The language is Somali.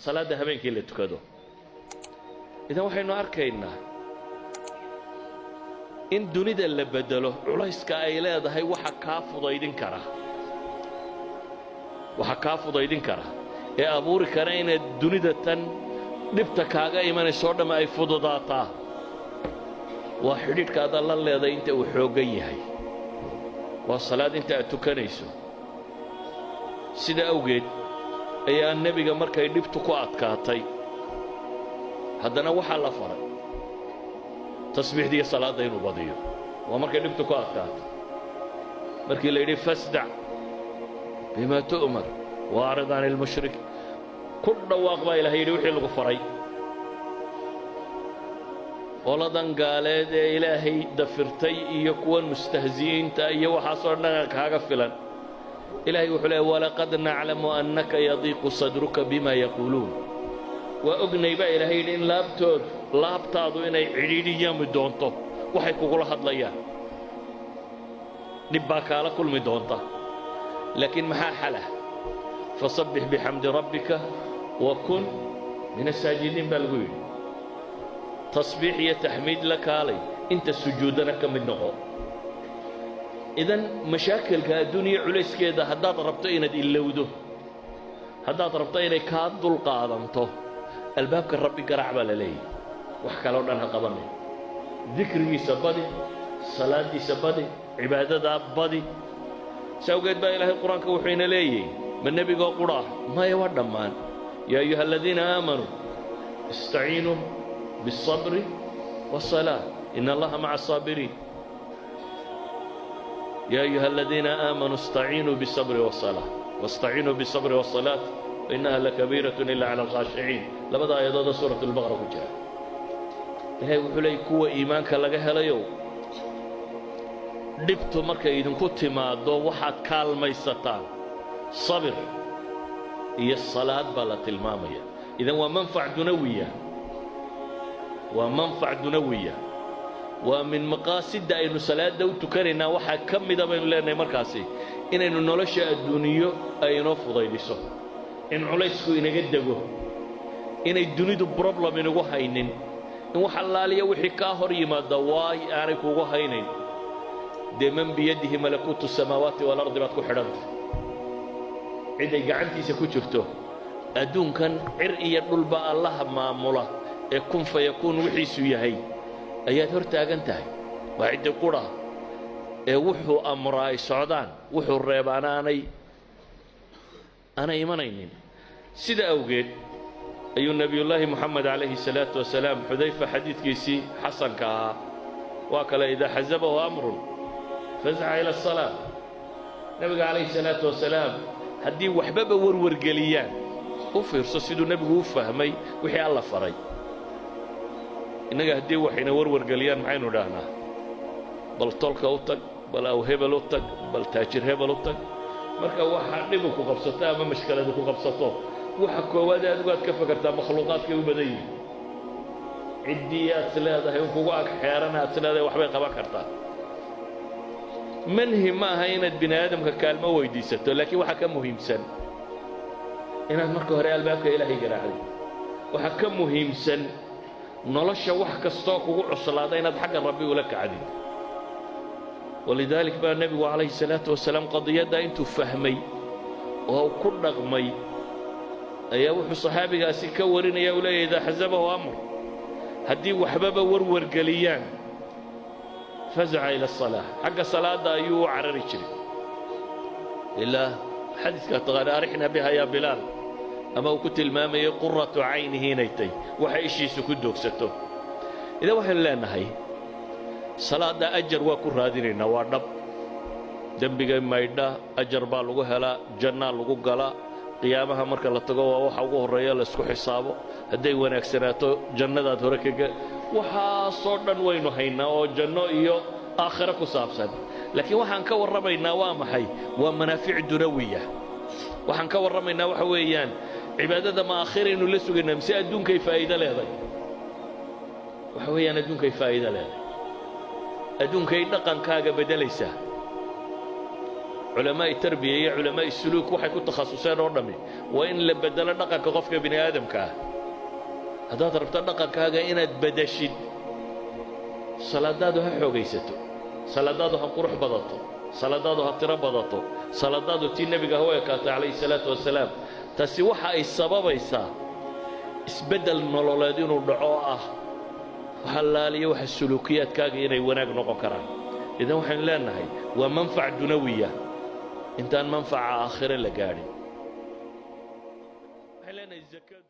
salaada habeenkii la tukado idan waxaynu arkaynaa in dunida la bedelo culayska ay leedahay waxa kaa fudaydin kara ee abuuri kara inaad dunida tan dhibta kaaga imanayso dhamma ay fududaataa waa xidhiidhkaada la leeday inta uu xooggan yahay waa salaad inta aad tukanayso sida awgeed ayaa nebiga markay dhibtu ku adkaatay haddana waxaa la faray tasbiixdiiyo salaadda inuu badiyo waa markay dhibtu ku adkaatay markii la yidhi fasdac bima tu'mar waarid can ilmushrik ku dhawaaq baa ilahay yidhi wixii lagu faray qoladan gaaleed ee ilaahay dafirtay iyo kuwan mustahziyiinta iyo waxaasoo dhan kaaga filan ilaahay wuxuu leeyahay walaqad naclamu annaka yadiiqu sadruka bima yaquuluun waa ognay baa ilaahay yidhi in laabtaadu inay cidhiidhiyami doonto waxay kugula hadlayaan dhib baa kaala kulmi doonta laakiin maxaa xala fasabbix bixamdi rabbika wakun min asaajidiin baa lagu yidhi tasbiix iyo taxmiid la kaalay inta sujuudana ka mid noqo idan mashaakilka adduuniya culayskeeda haddaad rabto inaad ilowdo haddaad rabto inay kaa dulqaadanto albaabka rabbi garaac baa la leeyahay wax kaloo dhan ha qabanay dikrigiisa badi salaadiisa badi cibaadadaa badi sawgeed baa ilaahay qur-aanka wuxuu ina leeyahay ma nebigoo qudha maya waa dhammaan yaa ayuha aladiina aamanuu istaciinuu biالصabri والصلاة إن الله مع الصابرين يا أيها الذين آمنوا استعينوا بالصبر والصلاة واستعينوا بالصبر والصلاة وإنها لكبيرة إلا على الخاشعين لبدا آيات سورة البقرة كجرا إلهي وحلي كوة إيمانك لغا هلايو dhibtu markay idinku timaado waxaad kaalmaysataan sabir iyo salaad baa la tilmaamaya idan waa manfac dunawiya waa min maqaasidda aynu salaada u tukanaynaa waxaa ka mida baynu leenahay markaasi inaynu nolosha adduuniyo ay inoo fudaydiso in culaysku inaga dego inay dunidu problem inagu haynin in wax allaaliya wixii kaa hor yimaada waay aanay kugu haynayn dee man biyadihi malakuutu samaawaati waalardi baad ku xidhanta ciday gacantiisa ku jirto adduunkan cir iyo dhulba allaha maamula ee kun fayakuun wixiisu yahay ayaad hor taagan tahay waa ciddi qudha ee wuxuu amraa ay socdaan wuxuu reebaana aanay imanaynin sida awgeed ayuu nebiyullaahi moxamed calayhi salaatu wasalaam xudayfa xadiidkiisii xasanka ahaa waa kale idaa xasabahu amrun fasca ila asalaa nebiga calayhi salaatu wasalaam haddii waxbaba warwargeliyaan u fiirso siduu nebigu u fahmay wixii alla faray innaga haddii waxayna warwargeliyaan maxaynu idhaahnaa bal tolka u tag bal aw hebel u tag bal taajir hebel u tag marka waxa dhibu ku qabsato ama mashkaladu ku qabsato waxa koowaad adigu aad ka fakartaa makhluuqaadkay u badan yihiin ciddii aad leedahay in kugu ag xeerana aad leedahay waxbay qaban kartaa manhi ma aha inaad bini aadamka kaalmo weydiisato laakiin waxaa ka muhiimsan inaad marka hore albaabka ilaahay garaacday waxaa ka muhiimsan nolosha wax kastoo kugu cuslaada inaad xagga rabbi ula kacdid walidalik baa nebigu calayhi salaatu wasalaam qadiyadda intuu fahmay oo ku dhaqmay ayaa wuxuu saxaabigaasi ka warinaya uu leeyahay idaa xasabahu amr haddii waxbaba warwargeliyaan fazaca ila asalaa xagga salaadda ayuu u carari jiray ilaa xadiidka taqaana arixna biha yaa bilaal ama uu ku tilmaamayay quratu caynihi inay tahy waxa ishiisu ku doogsato idan waxaynu leenahay salaadda ajar waa ku raadinaynaa waa dhab dembiga maydha ajar baa lagu helaa jannaa lagu galaa qiyaamaha marka la tago waa waxa ugu horreeya la isku xisaabo hadday wanaagsanaato jannadaad hore kaga waxaasoo dhan waynu haynaa oo janno iyo aakhiro ku saabsan laakiin waxaan ka warramaynaa waa maxay waa manaafic dunawiya waxaan ka warramaynaa waxa weeyaan cibaadada ma aakhiraynu la sugaynaa mise adduunkay faa'iido leedahay waxa weeyaan adduunkay faa'iido leedahay adduunkay dhaqankaaga beddelaysaa علماء التربية علماء السلوك waxay ku takhasuseen oo dhami waa in la bedelo dhaqanka qofka bini aadamka ah hadaad rabto dhaqankaaga inaad bedeshid salaadaadu ha xoogaysato salaadaadu ha qurux badato salaadaadu ha tiro badato salaadaadu tii nabiga hoo kaatay calayhi salaatu wasalaam taasi waxa ay sababaysaa isbedel nololeed inuu dhaco ah halaaliyo waxa sulukiyaadkaaga inay wanaag noqon karaan idan waxaan leenahay waa manfac dunawiya intaan manfaca aakhire la gaadhin waxaan leenahay zakadu